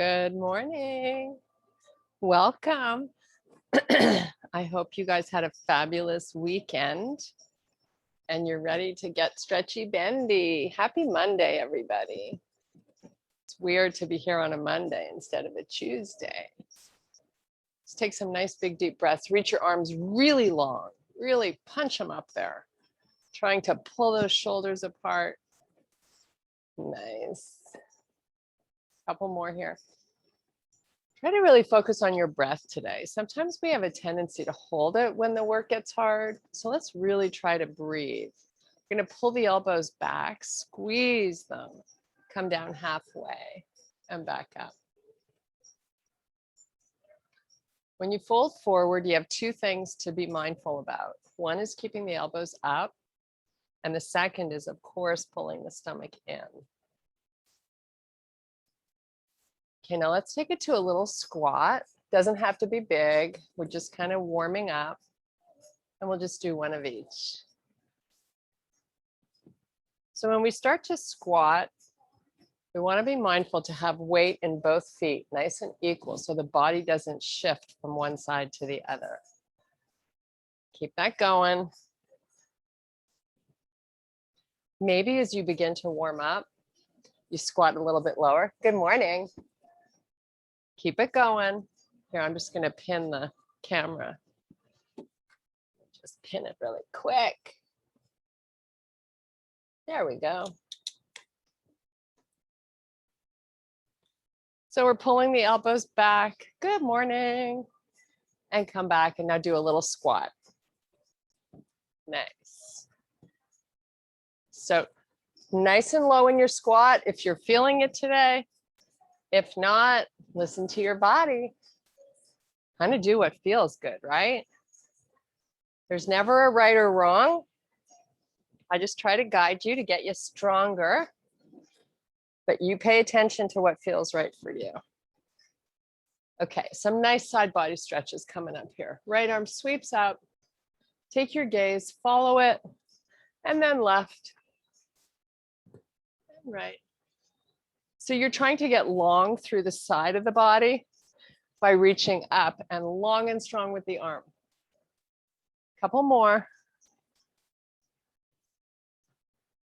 Good morning. Welcome. I hope you guys had a fabulous weekend and you're ready to get stretchy bendy. Happy Monday, everybody. It's weird to be here on a Monday instead of a Tuesday. Let's take some nice big deep breaths. Reach your arms really long, really punch them up there. Trying to pull those shoulders apart. Nice. Couple more here. Try to really focus on your breath today. Sometimes we have a tendency to hold it when the work gets hard. So let's really try to breathe. You're going to pull the elbows back, squeeze them, come down halfway and back up. When you fold forward, you have two things to be mindful about. One is keeping the elbows up, and the second is, of course, pulling the stomach in. Okay, now let's take it to a little squat. Doesn't have to be big. We're just kind of warming up, and we'll just do one of each. So when we start to squat, we want to be mindful to have weight in both feet, nice and equal, so the body doesn't shift from one side to the other. Keep that going. Maybe as you begin to warm up, you squat a little bit lower. Good morning. Keep it going. Here, I'm just going to pin the camera. Just pin it really quick. There we go. So we're pulling the elbows back. Good morning. And come back and now do a little squat. Nice. So nice and low in your squat if you're feeling it today. If not, listen to your body. Kind of do what feels good, right? There's never a right or wrong. I just try to guide you to get you stronger, but you pay attention to what feels right for you. Okay, some nice side body stretches coming up here. Right arm sweeps out. Take your gaze, follow it, and then left and right. So you're trying to get long through the side of the body by reaching up and long and strong with the arm. Couple more.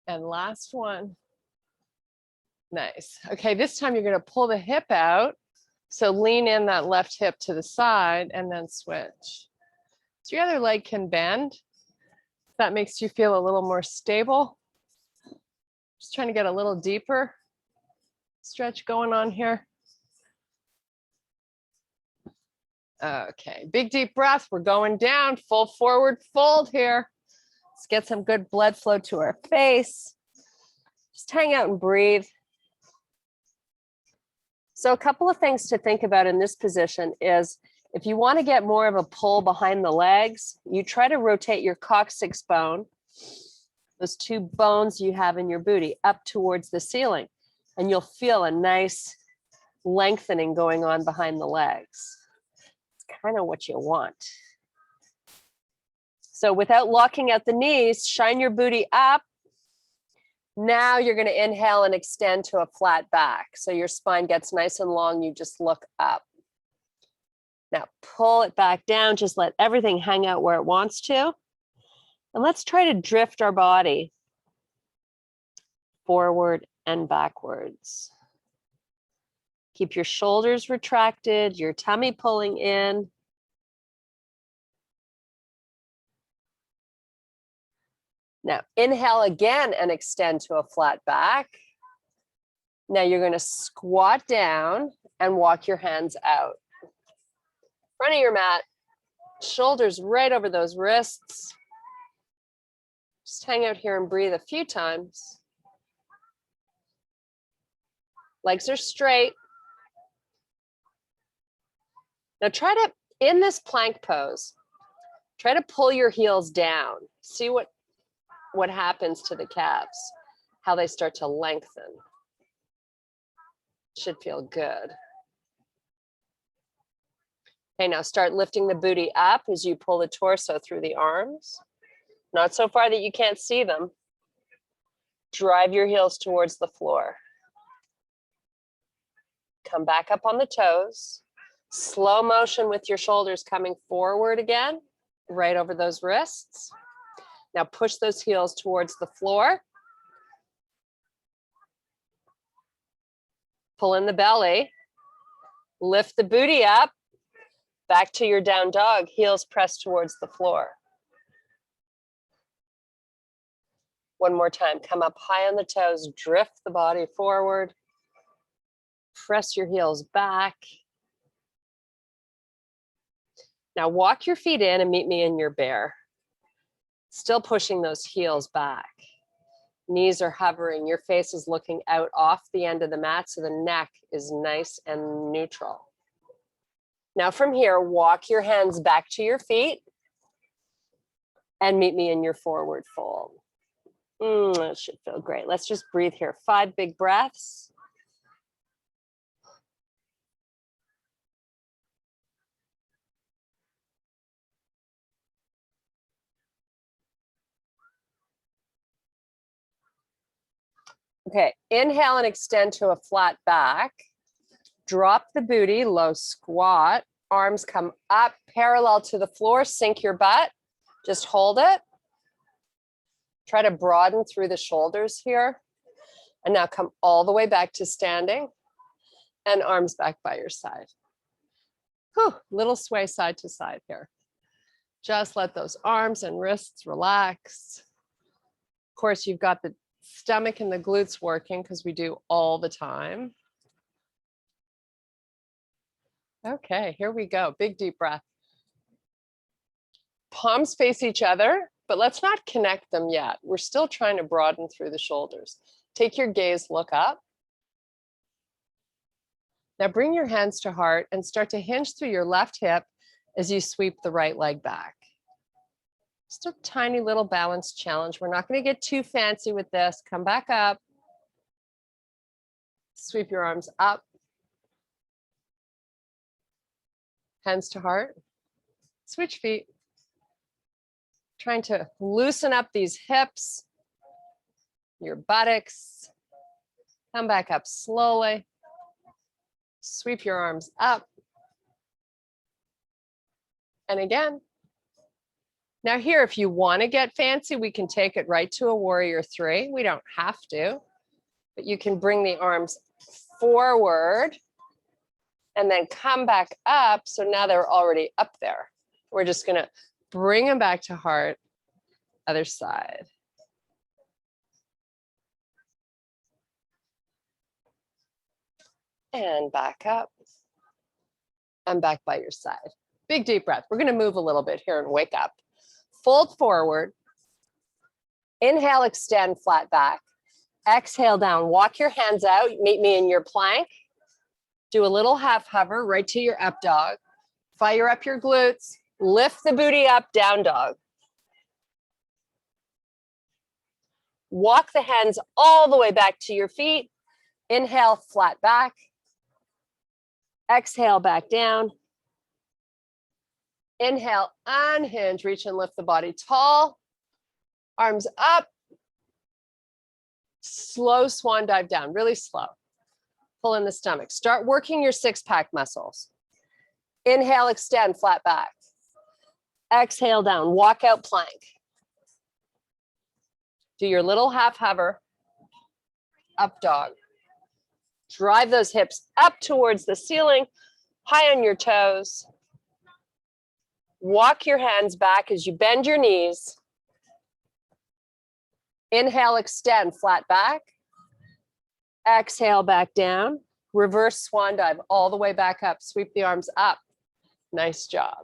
And last one. Nice. Okay, this time you're going to pull the hip out. So lean in that left hip to the side and then switch. So your other leg can bend. That makes you feel a little more stable. Just trying to get a little deeper stretch going on here. Okay, big deep breath. We're going down, full forward fold here. Let's get some good blood flow to our face. Just hang out and breathe. So a couple of things to think about in this position is if you want to get more of a pull behind the legs, you try to rotate your coccyx bone, those two bones you have in your booty, up towards the ceiling. And you'll feel a nice lengthening going on behind the legs. It's kind of what you want. So without locking out the knees, shine your booty up. Now you're going to inhale and extend to a flat back. So your spine gets nice and long. You just look up. Now pull it back down. Just let everything hang out where it wants to. And let's try to drift our body forward and backwards. Keep your shoulders retracted, your tummy pulling in. Now inhale again and extend to a flat back. Now you're going to squat down and walk your hands out. Front of your mat, shoulders right over those wrists. Just hang out here and breathe a few times. Legs are straight. Now try to, in this plank pose, try to pull your heels down. See what happens to the calves, how they start to lengthen. Should feel good. Okay, now start lifting the booty up as you pull the torso through the arms. Not so far that you can't see them. Drive your heels towards the floor. Come back up on the toes. Slow motion with your shoulders coming forward again, right over those wrists. Now push those heels towards the floor. Pull in the belly. Lift the booty up. Back to your down dog, heels pressed towards the floor. One more time, come up high on the toes, drift the body forward. Press your heels back. Now walk your feet in and meet me in your bear. Still pushing those heels back. Knees are hovering, your face is looking out off the end of the mat so the neck is nice and neutral. Now from here, walk your hands back to your feet and meet me in your forward fold. That should feel great. Let's just breathe here. 5 big breaths. Okay, inhale and extend to a flat back. Drop the booty, low squat. Arms come up parallel to the floor. Sink your butt. Just hold it. Try to broaden through the shoulders here. And now come all the way back to standing and arms back by your side. Whew, little sway side to side here. Just let those arms and wrists relax. Of course, you've got the stomach and the glutes working because we do all the time. Okay, here we go. Big deep breath. Palms face each other, but let's not connect them yet. We're still trying to broaden through the shoulders. Take your gaze, look up. Now bring your hands to heart and start to hinge through your left hip as you sweep the right leg back. Just a tiny little balance challenge. We're not going to get too fancy with this. Come back up. Sweep your arms up. Hands to heart. Switch feet. Trying to loosen up these hips, your buttocks. Come back up slowly. Sweep your arms up. And again. Now here, if you want to get fancy, we can take it right to a warrior 3. We don't have to, but you can bring the arms forward and then come back up. So now they're already up there. We're just going to bring them back to heart, other side. And back up and back by your side. Big deep breath. We're going to move a little bit here and wake up. Fold forward. Inhale, extend, flat back. Exhale down. Walk your hands out. Meet me in your plank. Do a little half hover right to your up dog. Fire up your glutes. Lift the booty up, down dog. Walk the hands all the way back to your feet. Inhale, flat back. Exhale, back down. Inhale, unhinge, reach and lift the body tall. Arms up. Slow swan dive down, really slow. Pull in the stomach. Start working your 6-pack muscles. Inhale, extend, flat back. Exhale down, walk out plank. Do your little half hover, up dog. Drive those hips up towards the ceiling, high on your toes. Walk your hands back as you bend your knees. Inhale, extend, flat back. Exhale, back down. Reverse swan dive all the way back up. Sweep the arms up. Nice job.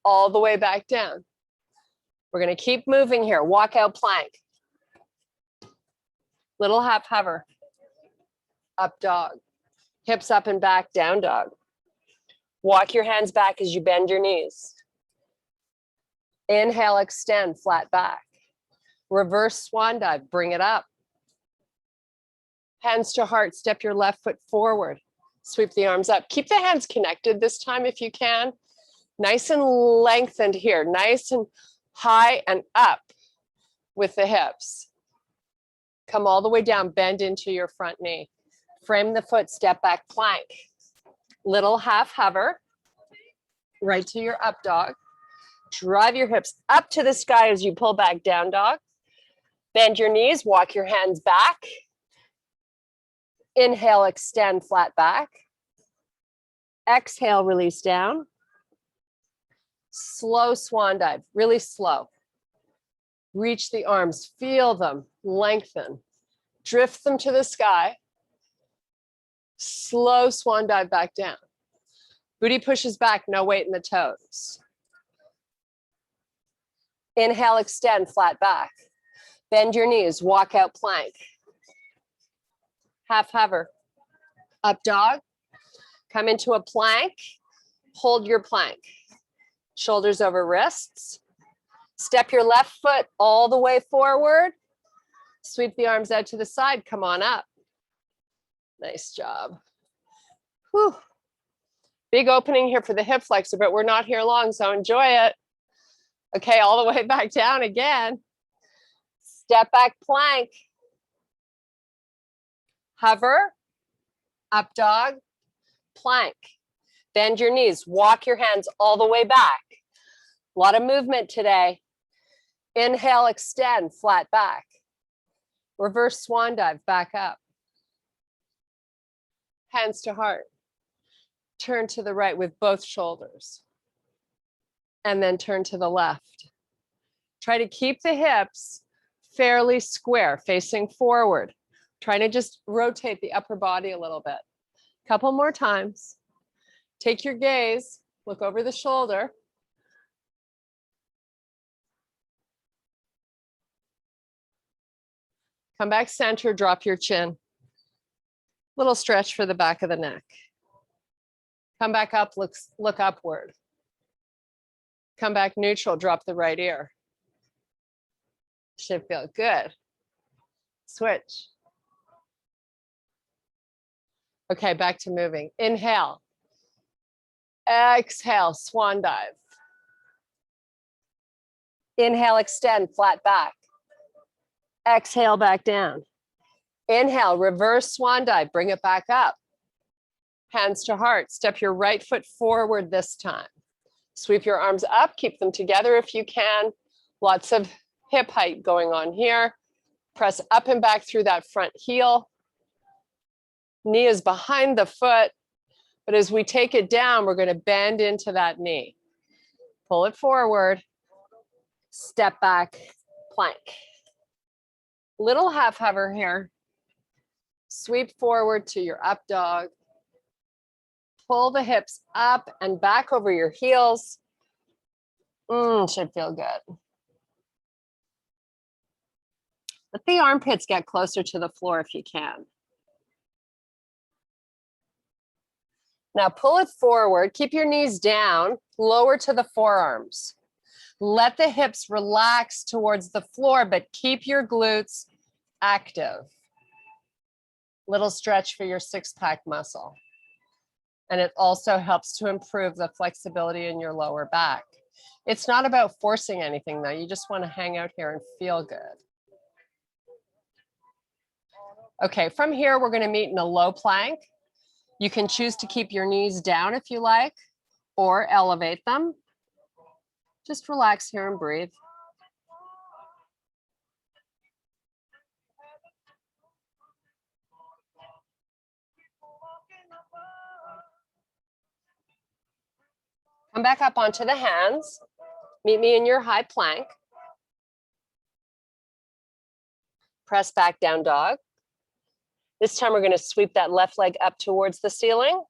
All the way back down. We're going to keep moving here. Walk out plank. Little half hover. Up dog. Hips up and back, down dog. Walk your hands back as you bend your knees. Inhale, extend, flat back. Reverse swan dive, bring it up. Hands to heart, step your left foot forward. Sweep the arms up. Keep the hands connected this time if you can. Nice and lengthened here, nice and high and up with the hips. Come all the way down, bend into your front knee. Frame the foot, step back plank. Little half hover, right to your up dog. Drive your hips up to the sky as you pull back down dog. Bend your knees, walk your hands back. Inhale, extend flat back. Exhale, release down. Slow swan dive, really slow. Reach the arms, feel them, lengthen. Drift them to the sky. Slow swan dive back down. Booty pushes back, no weight in the toes. Inhale, extend, flat back. Bend your knees, walk out plank. Half hover. Up dog. Come into a plank. Hold your plank. Shoulders over wrists. Step your left foot all the way forward. Sweep the arms out to the side. Come on up. Nice job. Whew. Big opening here for the hip flexor, but we're not here long, so enjoy it. Okay, all the way back down again. Step back plank. Hover, up dog, plank. Bend your knees, walk your hands all the way back. A lot of movement today. Inhale, extend, flat back. Reverse swan dive, back up. Hands to heart. Turn to the right with both shoulders. And then turn to the left. Try to keep the hips fairly square, facing forward. Try to just rotate the upper body a little bit. Couple more times. Take your gaze, look over the shoulder. Come back center, drop your chin. Little stretch for the back of the neck. Come back up, look upward. Come back neutral, drop the right ear. Should feel good. Switch. Okay, back to moving. Inhale. Exhale, swan dive. Inhale, extend, flat back. Exhale, back down. Inhale, reverse swan dive, bring it back up. Hands to heart, step your right foot forward this time. Sweep your arms up, keep them together if you can. Lots of hip height going on here. Press up and back through that front heel. Knee is behind the foot, but as we take it down, we're going to bend into that knee. Pull it forward, step back, plank. Little half hover here. Sweep forward to your up dog. Pull the hips up and back over your heels. Should feel good. Let the armpits get closer to the floor if you can. Now pull it forward, keep your knees down, lower to the forearms. Let the hips relax towards the floor, but keep your glutes active. Little stretch for your six-pack muscle. And it also helps to improve the flexibility in your lower back. It's not about forcing anything though. You just want to hang out here and feel good. Okay, from here, we're going to meet in a low plank. You can choose to keep your knees down if you like, or elevate them. Just relax here and breathe. Come back up onto the hands. Meet me in your high plank. Press back down dog. This time we're going to sweep that left leg up towards the ceiling.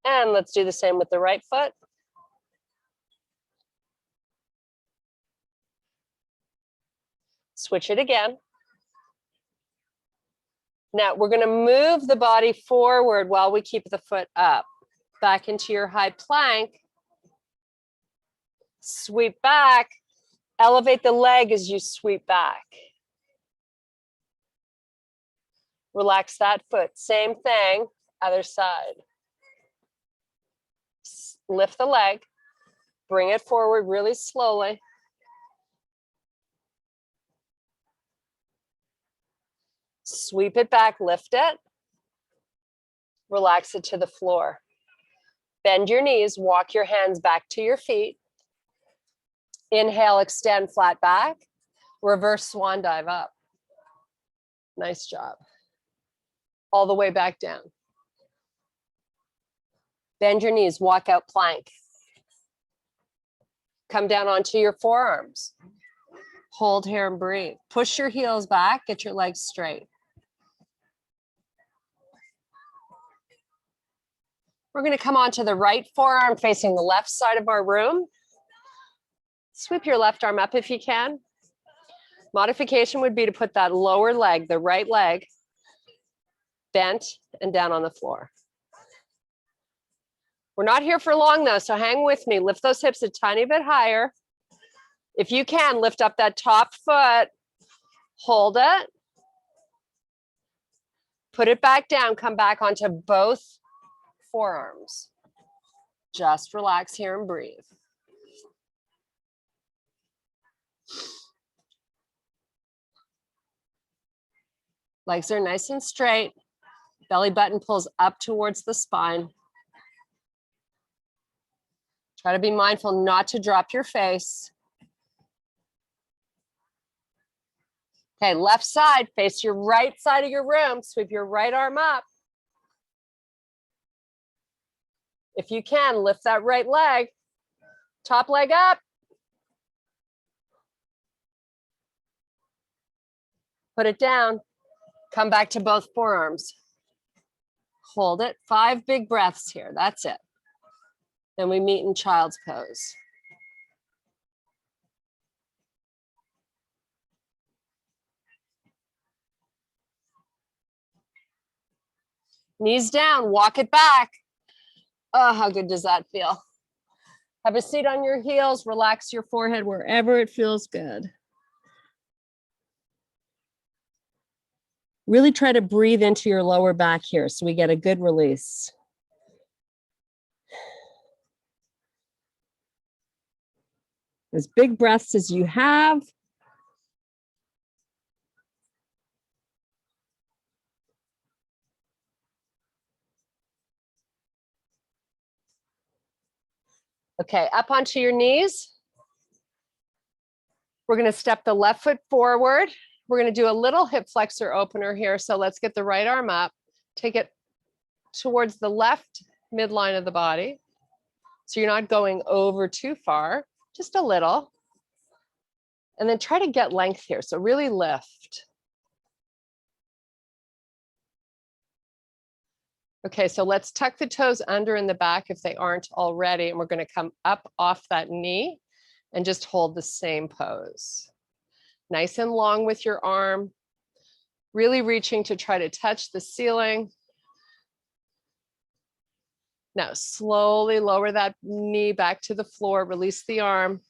And let's do the same with the right foot. Switch it again. Now we're going to move the body forward while we keep the foot up. Back into your high plank. Sweep back. Elevate the leg as you sweep back. Relax that foot. Same thing, other side. Lift the leg. Bring it forward really slowly. Sweep it back, lift it. Relax it to the floor. Bend your knees, walk your hands back to your feet. Inhale, extend flat back. Reverse swan dive up. Nice job. All the way back down. Bend your knees, walk out plank. Come down onto your forearms. Hold here and breathe. Push your heels back, get your legs straight. We're going to come onto the right forearm facing the left side of our room. Sweep your left arm up if you can. Modification would be to put that lower leg, the right leg, bent and down on the floor. We're not here for long though, so hang with me. Lift those hips a tiny bit higher. If you can, lift up that top foot, hold it, put it back down, come back onto both forearms. Just relax here and breathe. Legs are nice and straight. Belly button pulls up towards the spine. Try to be mindful not to drop your face. Okay, left side, face your right side of your room. Sweep your right arm up. If you can, lift that right leg. Top leg up. Put it down. Come back to both forearms. Hold it. 5 big breaths here. That's it. Then we meet in child's pose. Knees down, walk it back. Oh, how good does that feel? Have a seat on your heels, relax your forehead wherever it feels good. Really try to breathe into your lower back here so we get a good release. As big breaths as you have. Okay, up onto your knees. We're going to step the left foot forward. We're going to do a little hip flexor opener here. So let's get the right arm up. Take it towards the left midline of the body. So you're not going over too far, just a little. And then try to get length here. So really lift. Okay, so let's tuck the toes under in the back if they aren't already. And we're going to come up off that knee and just hold the same pose. Nice and long with your arm. Really reaching to try to touch the ceiling. Now slowly lower that knee back to the floor. Release the arm.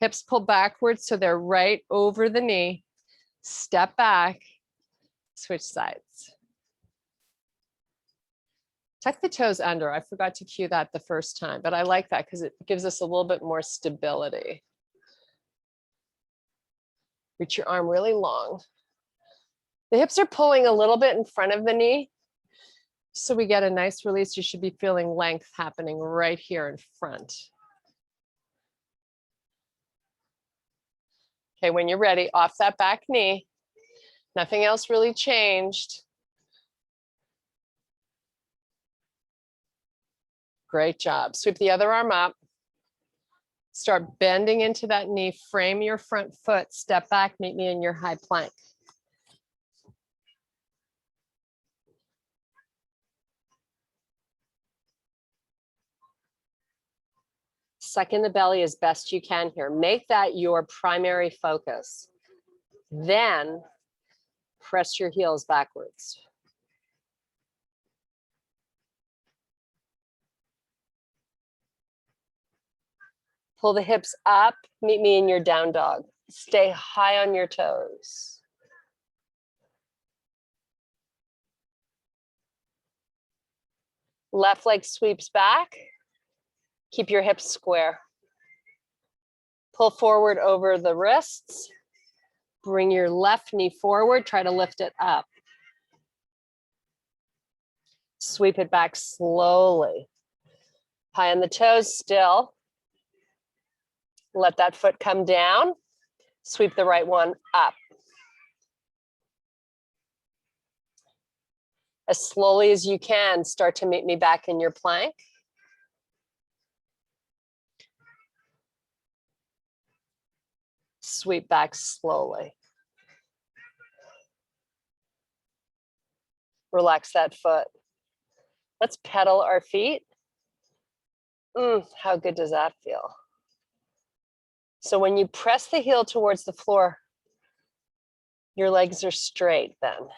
Hips pull backwards so they're right over the knee. Step back. Switch sides. Tuck the toes under. I forgot to cue that the first time, but I like that because it gives us a little bit more stability. Reach your arm really long. The hips are pulling a little bit in front of the knee. So we get a nice release. You should be feeling length happening right here in front. Okay, when you're ready, off that back knee. Nothing else really changed. Great job. Sweep the other arm up. Start bending into that knee. Frame your front foot. Step back. Meet me in your high plank. Suck in the belly as best you can here. Make that your primary focus. Then press your heels backwards. Pull the hips up, meet me in your down dog. Stay high on your toes. Left leg sweeps back. Keep your hips square. Pull forward over the wrists. Bring your left knee forward. Try to lift it up. Sweep it back slowly. High on the toes still. Let that foot come down. Sweep the right one up. As slowly as you can, start to meet me back in your plank. Sweep back slowly. Relax that foot. Let's pedal our feet. How good does that feel? So when you press the heel towards the floor, your legs are straight then.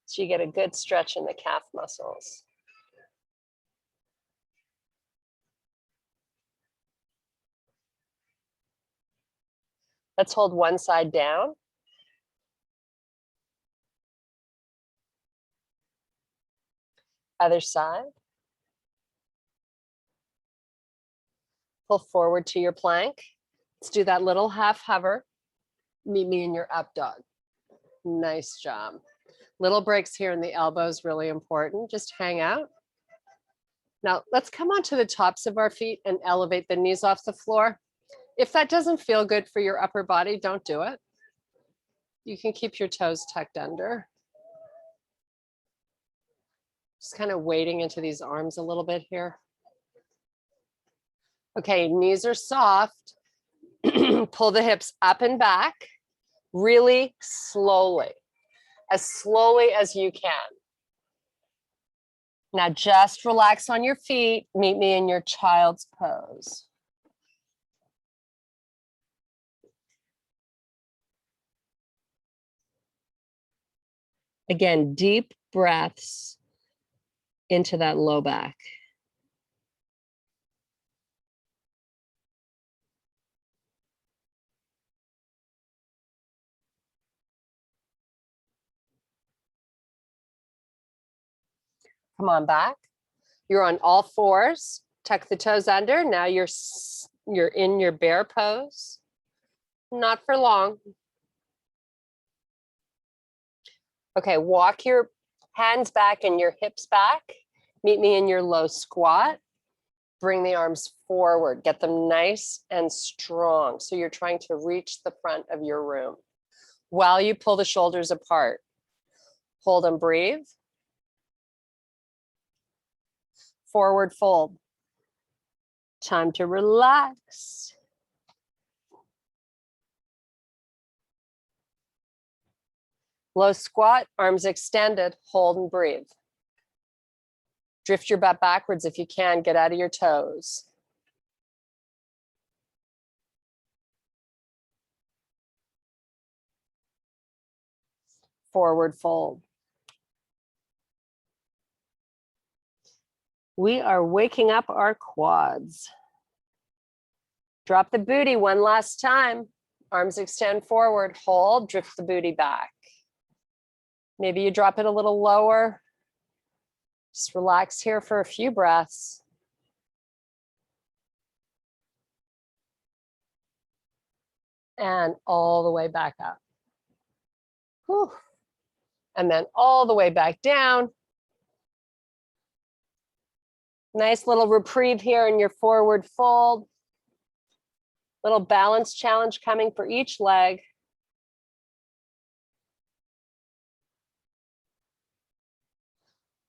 So you get a good stretch in the calf muscles. Let's hold one side down. Other side. Pull forward to your plank. Let's do that little half hover. Meet me in your up dog. Nice job. Little breaks here in the elbows, really important. Just hang out. Now let's come onto the tops of our feet and elevate the knees off the floor. If that doesn't feel good for your upper body, don't do it. You can keep your toes tucked under. Just kind of wading into these arms a little bit here. Okay, knees are soft. Pull the hips up and back really slowly as you can. Now just relax on your feet. Meet me in your child's pose. Again, deep breaths into that low back. Come on back. You're on all fours. Tuck the toes under. Now you're in your bear pose. Not for long. Okay, walk your hands back and your hips back. Meet me in your low squat. Bring the arms forward. Get them nice and strong. So you're trying to reach the front of your room while you pull the shoulders apart. Hold and breathe. Forward fold. Time to relax. Low squat, arms extended, hold and breathe. Drift your butt backwards if you can, get out of your toes. Forward fold. We are waking up our quads. Drop the booty one last time. Arms extend forward, hold, drift the booty back. Maybe you drop it a little lower. Just relax here for a few breaths. And all the way back up. Whew. And then all the way back down. Nice little reprieve here in your forward fold. Little balance challenge coming for each leg.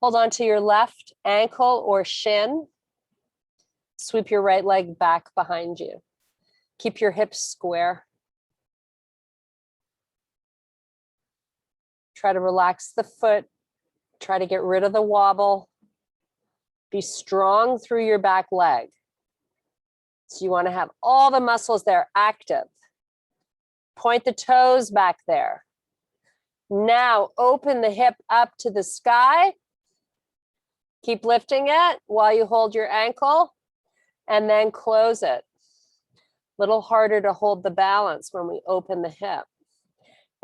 Hold on to your left ankle or shin. Sweep your right leg back behind you. Keep your hips square. Try to relax the foot. Try to get rid of the wobble. Be strong through your back leg. So you want to have all the muscles there active. Point the toes back there. Now open the hip up to the sky. Keep lifting it while you hold your ankle and then close it. Little harder to hold the balance when we open the hip.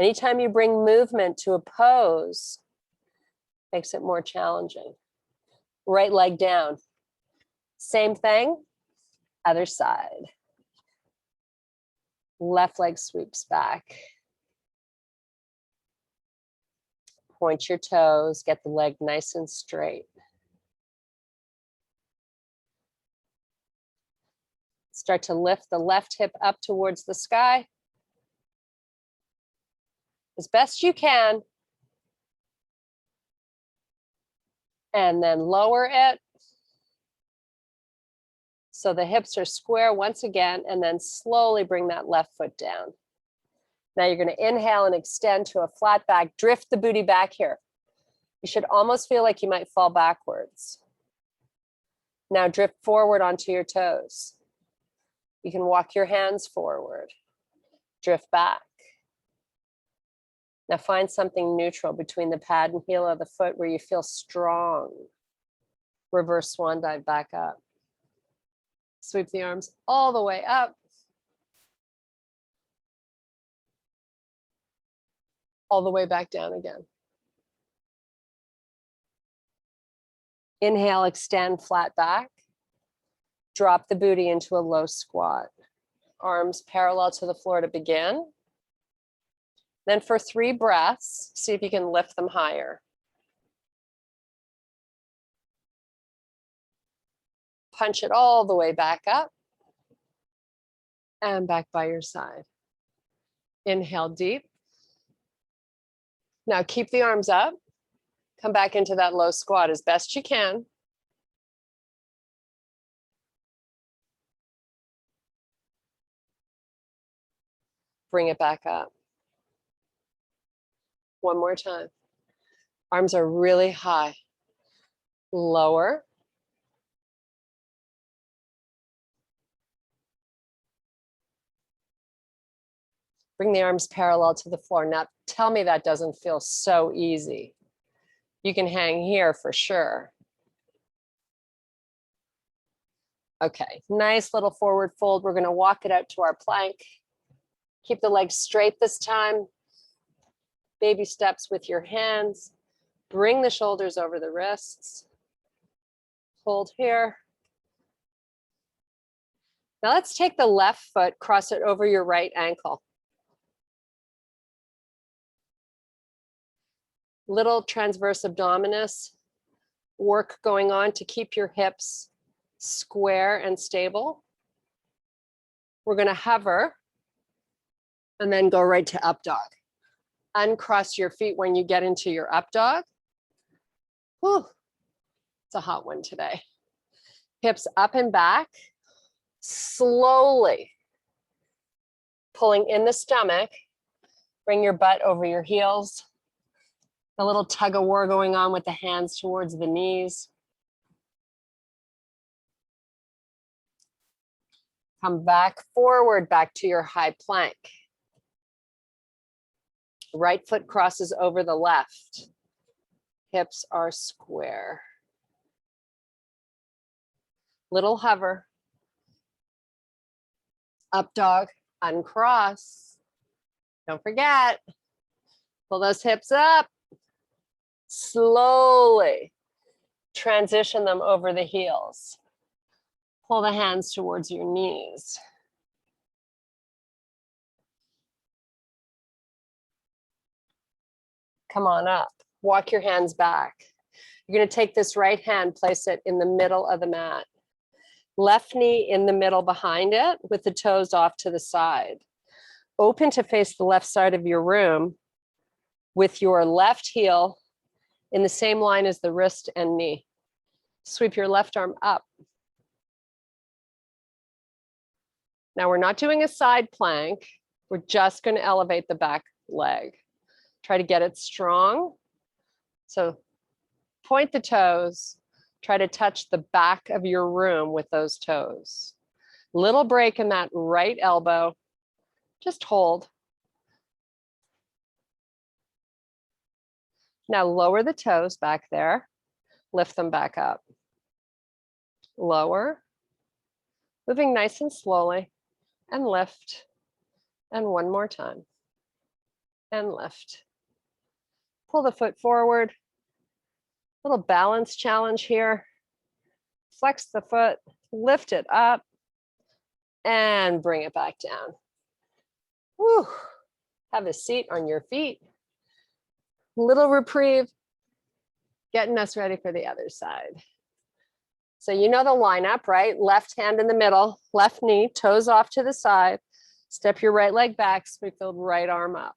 Anytime you bring movement to a pose, makes it more challenging. Right leg down. Same thing, other side. Left leg sweeps back. Point your toes, get the leg nice and straight. Start to lift the left hip up towards the sky as best you can. And then lower it. So the hips are square once again, and then slowly bring that left foot down. Now you're going to inhale and extend to a flat back. Drift the booty back here. You should almost feel like you might fall backwards. Now drift forward onto your toes. You can walk your hands forward. Drift back. Now find something neutral between the pad and heel of the foot where you feel strong. Reverse swan dive back up. Sweep the arms all the way up. All the way back down again. Inhale, extend, flat back. Drop the booty into a low squat. Arms parallel to the floor to begin. Then for 3 breaths, see if you can lift them higher. Punch it all the way back up. And back by your side. Inhale deep. Now keep the arms up. Come back into that low squat as best you can. Bring it back up. One more time. Arms are really high. Lower. Bring the arms parallel to the floor. Now, tell me that doesn't feel so easy. You can hang here for sure. Okay, nice little forward fold. We're going to walk it out to our plank. Keep the legs straight this time. Baby steps with your hands. Bring the shoulders over the wrists. Hold here. Now let's take the left foot, cross it over your right ankle. Little transverse abdominis work going on to keep your hips square and stable. We're going to hover and then go right to up dog. Uncross your feet when you get into your up dog. Whew, it's a hot one today. Hips up and back, slowly pulling in the stomach. Bring your butt over your heels. A little tug of war going on with the hands towards the knees. Come back forward, back to your high plank. Right foot crosses over the left. Hips are square. Little hover. Up dog, uncross. Don't forget, pull those hips up. Slowly transition them over the heels. Pull the hands towards your knees. Come on up. Walk your hands back. You're going to take this right hand, place it in the middle of the mat. Left knee in the middle behind it with the toes off to the side. Open to face the left side of your room with your left heel in the same line as the wrist and knee. Sweep your left arm up. Now we're not doing a side plank. We're just going to elevate the back leg. Try to get it strong. So point the toes. Try to touch the back of your room with those toes. Little break in that right elbow. Just hold. Now lower the toes back there. Lift them back up. Lower. Moving nice and slowly. And lift. And one more time. And lift. Pull the foot forward. Little balance challenge here. Flex the foot. Lift it up. And bring it back down. Whew. Have a seat on your feet. Little reprieve, getting us ready for the other side. So you know the lineup, right? Left hand in the middle, left knee, toes off to the side. Step your right leg back, sweep-filled right arm up.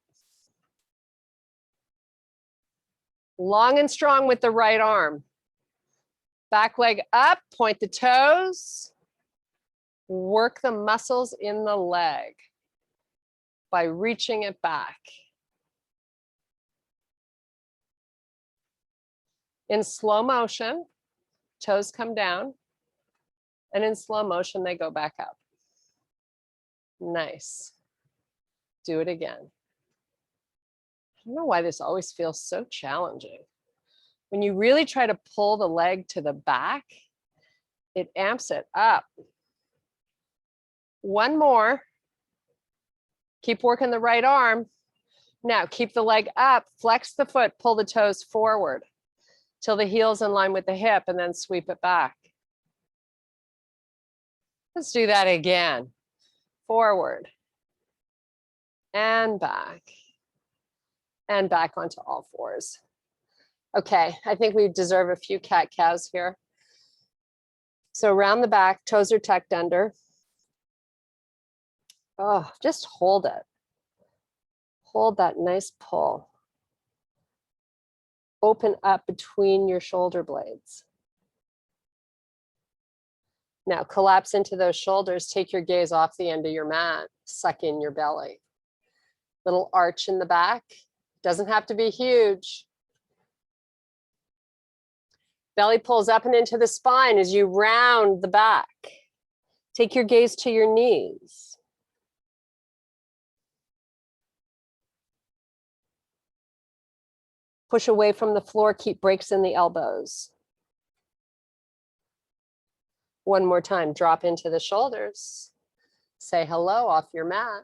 Long and strong with the right arm. Back leg up, point the toes. Work the muscles in the leg by reaching it back. In slow motion, toes come down, and in slow motion, they go back up. Nice. Do it again. I don't know why this always feels so challenging. When you really try to pull the leg to the back, it amps it up. One more. Keep working the right arm. Now keep the leg up, flex the foot, pull the toes forward till the heel's in line with the hip, and then sweep it back. Let's do that again. Forward and back onto all fours. Okay, I think we deserve a few cat-cows here. So around the back, toes are tucked under. Oh, just hold it. Hold that nice pull. Open up between your shoulder blades. Now collapse into those shoulders. Take your gaze off the end of your mat. Suck in your belly. Little arch in the back. Doesn't have to be huge. Belly pulls up and into the spine as you round the back. Take your gaze to your knees. Push away from the floor, keep breaks in the elbows. One more time, drop into the shoulders. Say hello off your mat.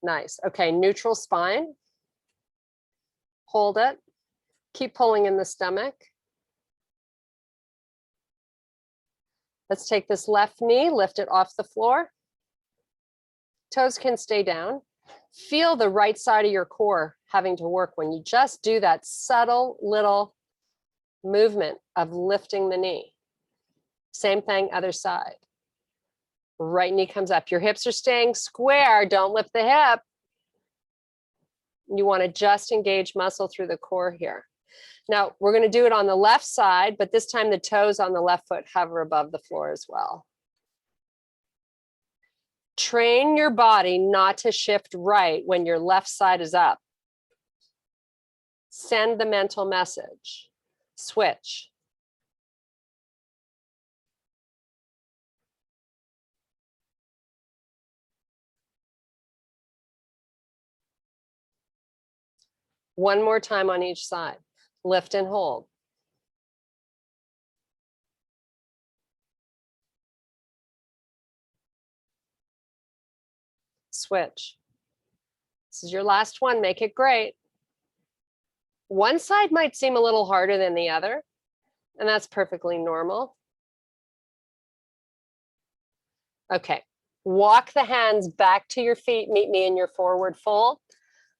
Nice, okay, neutral spine. Hold it, keep pulling in the stomach. Let's take this left knee, lift it off the floor. Toes can stay down. Feel the right side of your core having to work when you just do that subtle little movement of lifting the knee. Same thing, other side. Right knee comes up. Your hips are staying square. Don't lift the hip. You want to just engage muscle through the core here. Now, we're going to do it on the left side, but this time the toes on the left foot hover above the floor as well. Train your body not to shift right when your left side is up. Send the mental message. Switch. One more time on each side. Lift and hold. Switch. This is your last one. Make it great. One side might seem a little harder than the other, and that's perfectly normal. Okay, walk the hands back to your feet. Meet me in your forward fold.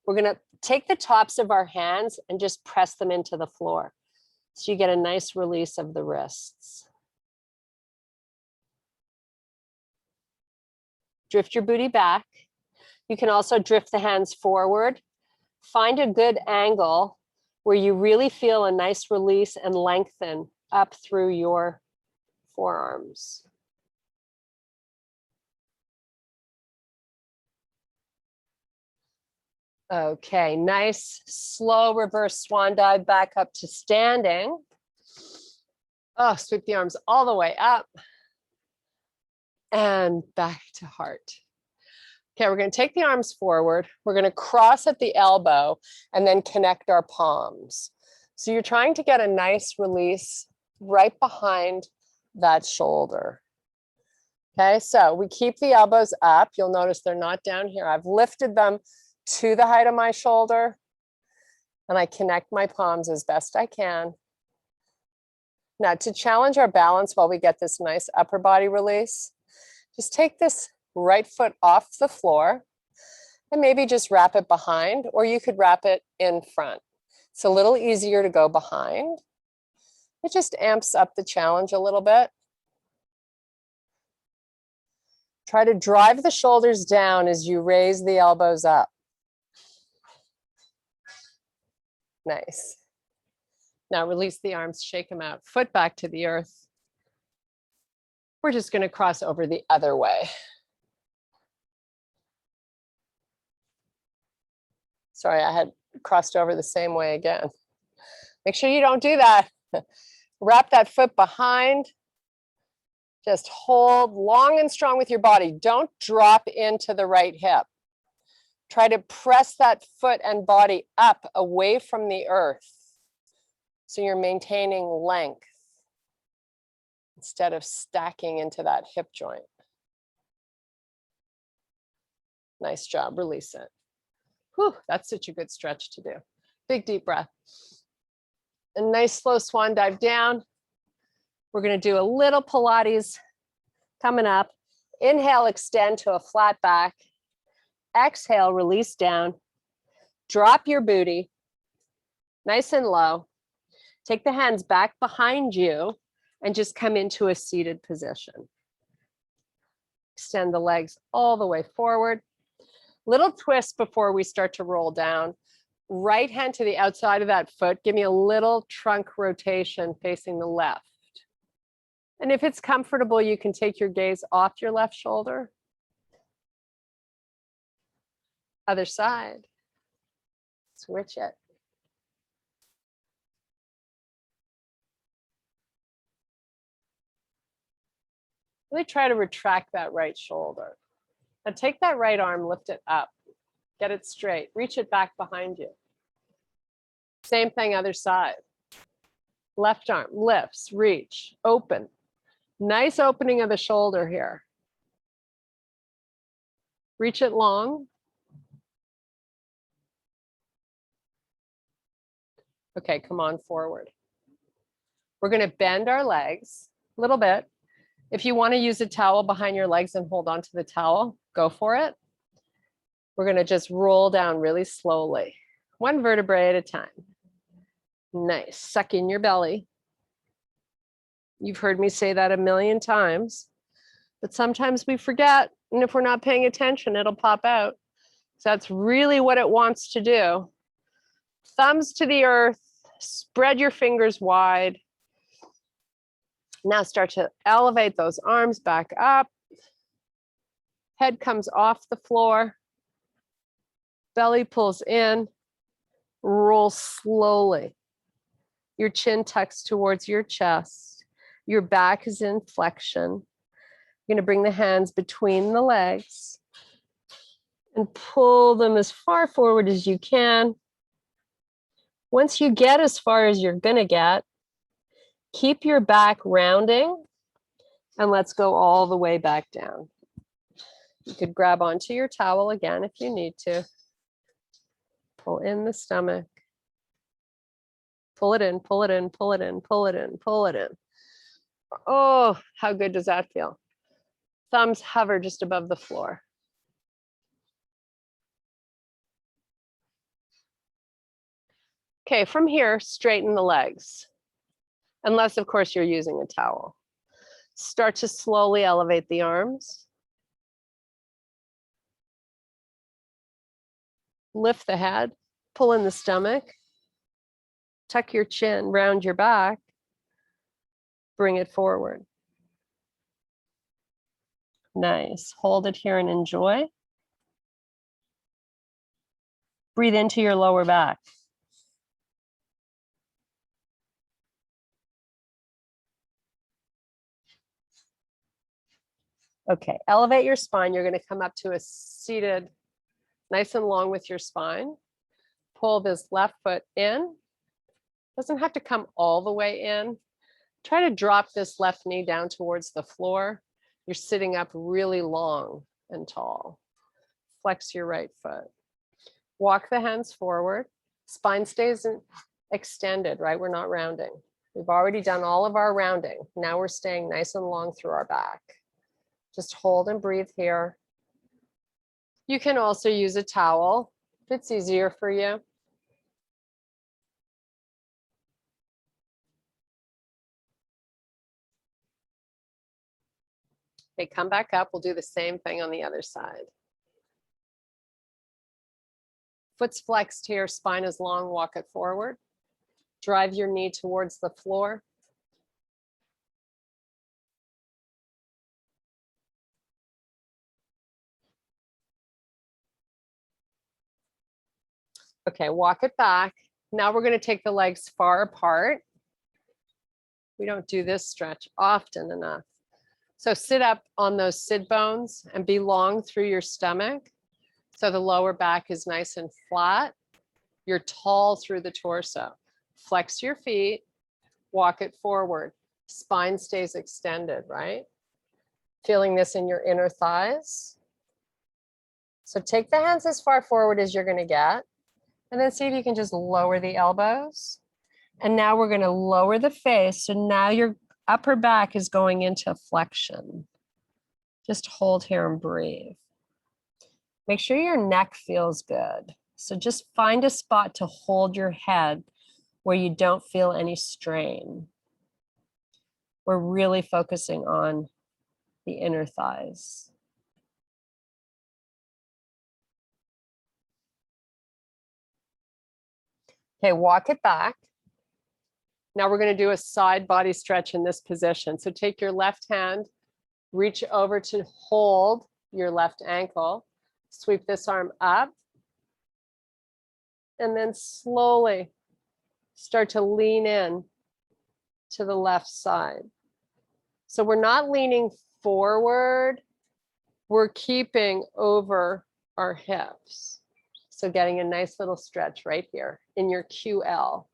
We're going to take the tops of our hands and just press them into the floor. So you get a nice release of the wrists. Drift your booty back. You can also drift the hands forward. Find a good angle where you really feel a nice release and lengthen up through your forearms. Okay, nice, slow reverse swan dive back up to standing. Oh, sweep the arms all the way up and back to heart. Okay, we're going to take the arms forward. We're going to cross at the elbow and then connect our palms. So you're trying to get a nice release right behind that shoulder. Okay, so we keep the elbows up. You'll notice they're not down here. I've lifted them to the height of my shoulder, and I connect my palms as best I can. Now, to challenge our balance while we get this nice upper body release, just take this right foot off the floor And maybe just wrap it behind, or you could wrap it in front. It's a little easier to go behind. It just amps up the challenge a little bit. Try to drive the shoulders down as you raise the elbows up. Nice. Now release the arms, shake them out, foot back to the earth. We're just going to cross over the other way. Sorry, I had crossed over the same way again. Make sure you don't do that. Wrap that foot behind. Just hold long and strong with your body. Don't drop into the right hip. Try to press that foot and body up away from the earth. So you're maintaining length instead of stacking into that hip joint. Nice job, release it. Whew, that's such a good stretch to do. Big deep breath. A nice slow swan dive down. We're gonna do a little Pilates coming up. Inhale, extend to a flat back. Exhale, release down. Drop your booty, nice and low. Take the hands back behind you and just come into a seated position. Extend the legs all the way forward. Little twist before we start to roll down. Right hand to the outside of that foot. Give me a little trunk rotation facing the left. And if it's comfortable, you can take your gaze off your left shoulder. Other side. Switch it. Really try to retract that right shoulder. Now take that right arm, lift it up. Get it straight. Reach it back behind you. Same thing, other side. Left arm lifts, reach, open. Nice opening of the shoulder here. Reach it long. Okay, come on forward. We're going to bend our legs a little bit. If you want to use a towel behind your legs and hold on to the towel, go for it. We're going to just roll down really slowly, one vertebrae at a time. Nice. Suck in your belly. You've heard me say that a million times, but sometimes we forget. And if we're not paying attention, it'll pop out. So that's really what it wants to do. Thumbs to the earth, spread your fingers wide. Now start to elevate those arms back up. Head comes off the floor. Belly pulls in. Roll slowly. Your chin tucks towards your chest. Your back is in flexion. You're going to bring the hands between the legs and pull them as far forward as you can. Once you get as far as you're going to get, keep your back rounding and let's go all the way back down. You could grab onto your towel again if you need to. Pull in the stomach. Pull it in, pull it in, pull it in, pull it in, pull it in. Oh, how good does that feel? Thumbs hover just above the floor. Okay, from here, straighten the legs. Unless, of course, you're using a towel. Start to slowly elevate the arms. Lift the head, pull in the stomach. Tuck your chin, round your back. Bring it forward. Nice. Hold it here and enjoy. Breathe into your lower back. Okay, elevate your spine. You're going to come up to a seated, nice and long with your spine. Pull this left foot in. Doesn't have to come all the way in. Try to drop this left knee down towards the floor. You're sitting up really long and tall. Flex your right foot. Walk the hands forward. Spine stays extended, right? We're not rounding. We've already done all of our rounding. Now we're staying nice and long through our back. Just hold and breathe here. You can also use a towel if it's easier for you. Okay, come back up. We'll do the same thing on the other side. Foot's flexed here, spine is long, walk it forward. Drive your knee towards the floor. Okay, walk it back. Now we're going to take the legs far apart. We don't do this stretch often enough. So sit up on those sit bones and be long through your stomach. So the lower back is nice and flat. You're tall through the torso. Flex your feet, walk it forward. Spine stays extended, right? Feeling this in your inner thighs. So take the hands as far forward as you're going to get. And then see if you can just lower the elbows. And now we're going to lower the face. So now your upper back is going into flexion. Just hold here and breathe. Make sure your neck feels good. So just find a spot to hold your head where you don't feel any strain. We're really focusing on the inner thighs. Okay, walk it back. Now we're going to do a side body stretch in this position. So take your left hand, reach over to hold your left ankle, sweep this arm up, and then slowly start to lean in to the left side. So we're not leaning forward, we're keeping over our hips. So getting a nice little stretch right here in your QL.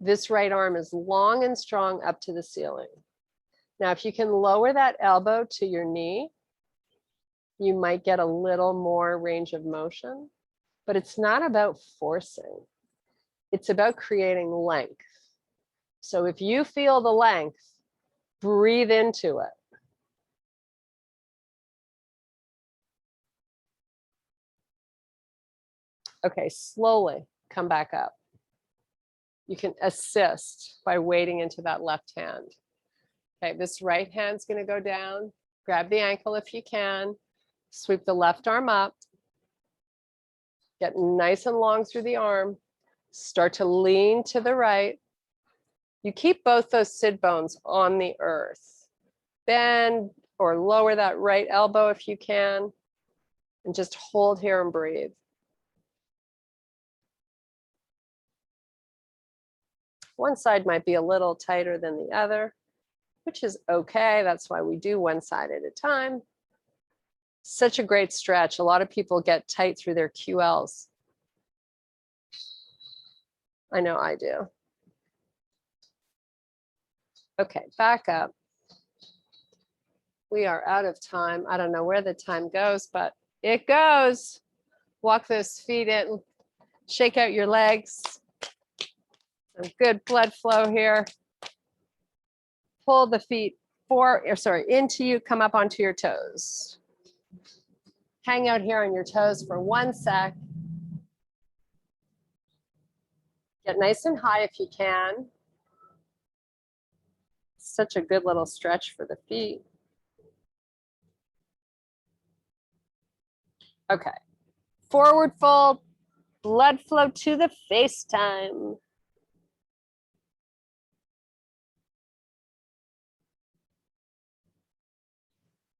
This right arm is long and strong up to the ceiling. Now, if you can lower that elbow to your knee, you might get a little more range of motion, but it's not about forcing. It's about creating length. So if you feel the length, breathe into it. Okay, slowly come back up. You can assist by wading into that left hand. Okay, this right hand's going to go down. Grab the ankle if you can. Sweep the left arm up. Get nice and long through the arm. Start to lean to the right. You keep both those sit bones on the earth. Bend or lower that right elbow if you can. And just hold here and breathe. One side might be a little tighter than the other, which is okay. That's why we do one side at a time. Such a great stretch. A lot of people get tight through their QLs. I know I do. Okay, back up. We are out of time. I don't know where the time goes, but it goes. Walk those feet in, shake out your legs. Some good blood flow here. Pull the feet into you, come up onto your toes. Hang out here on your toes for 1 sec. Get nice and high if you can. Such a good little stretch for the feet. Okay, forward fold, blood flow to the face time.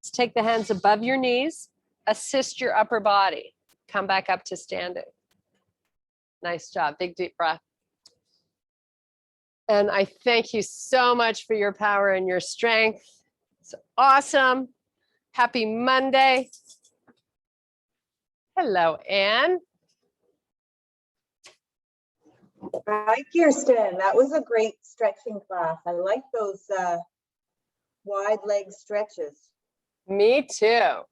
Let's take the hands above your knees, assist your upper body. Come back up to standing. Nice job, big deep breath. And I thank you so much for your power and your strength. It's awesome. Happy Monday. Hello, Anne. Hi, Kirsten. That was a great stretching class. I like those wide leg stretches. Me too.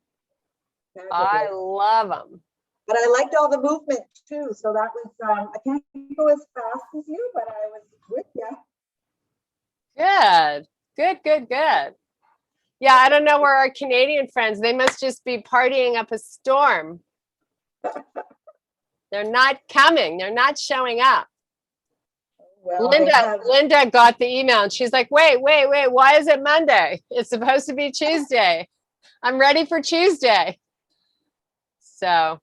Fabulous. I love them. But I liked all the movement too. So that was, I can't go as fast as you, but I was with you. Good, good, good, good. Yeah, I don't know where our Canadian friends, they must just be partying up a storm. They're not coming. They're not showing up. Well, they have, Linda got the email and she's like, wait, why is it Monday? It's supposed to be Tuesday. I'm ready for Tuesday. So,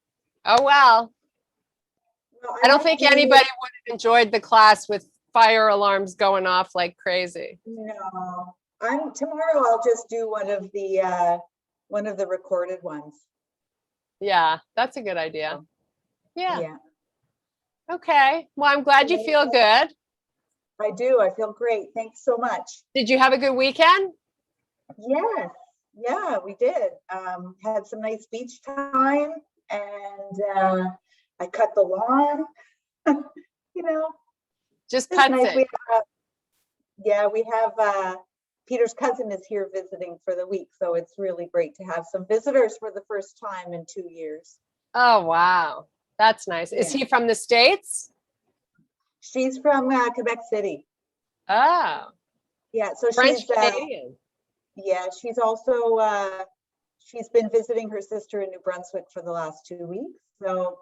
oh well. well, I don't like think the- anybody would have enjoyed the class with fire alarms going off like crazy. No, tomorrow I'll just do one of the recorded ones. Yeah, that's a good idea. Yeah. Yeah, Okay. Well, I'm glad you feel good. I do. I feel great. Thanks so much. Did you have a good weekend? Yes. Yeah, we did. Had some nice beach time, and I cut the lawn. You know, Just it's cuts nice. it. We have Peter's cousin is here visiting for the week, so it's really great to have some visitors for the first time in 2 years. Oh, wow. That's nice. Is Yeah. he from the States? She's from Quebec City. Oh, Yeah, so French she's Canadian. yeah, she's also she's been visiting her sister in New Brunswick for the last 2 weeks, so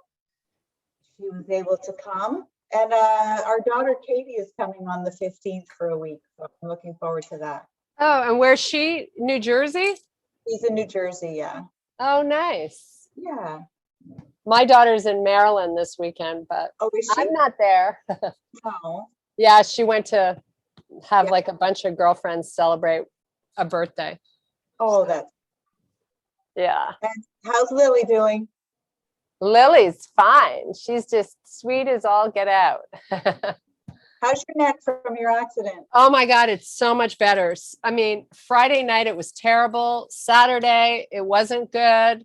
she was able to come. And our daughter Katie is coming on the 15th for a week, so I'm looking forward to that. Oh, and where's she? New Jersey? She's in New Jersey, yeah. Oh, nice. Yeah. My daughter's in Maryland this weekend, but Oh, is she? I'm not there. Oh, Yeah, she went to have Yeah. like a bunch of girlfriends celebrate a birthday. oh, that's. Yeah. And how's Lily doing? Lily's fine. She's just sweet as all get out. How's your neck from your accident? Oh my God, it's so much better. I mean, Friday night it was terrible. Saturday it wasn't good.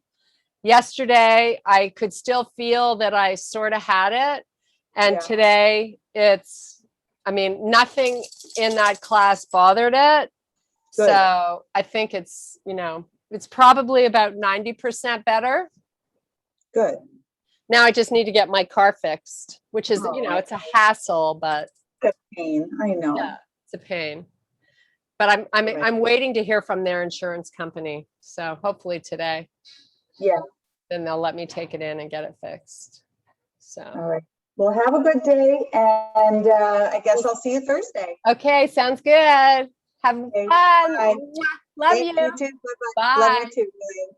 Yesterday I could still feel that I sort of had it. And Yeah. today I mean, nothing in that class bothered it. Good. So I think it's probably about 90% better. Good. Now I just need to get my car fixed, which is, Oh, it's a hassle, but Good pain. I know. yeah, it's a pain. But I'm Right. I'm waiting to hear from their insurance company. So hopefully today, Yeah. then they'll let me take it in and get it fixed. So All right. Well, have a good day, and I guess I'll see you Thursday. okay, sounds good. Have Okay, fun. bye. Love Thank you. too. Bye-bye. Love Bye. you too. Bye.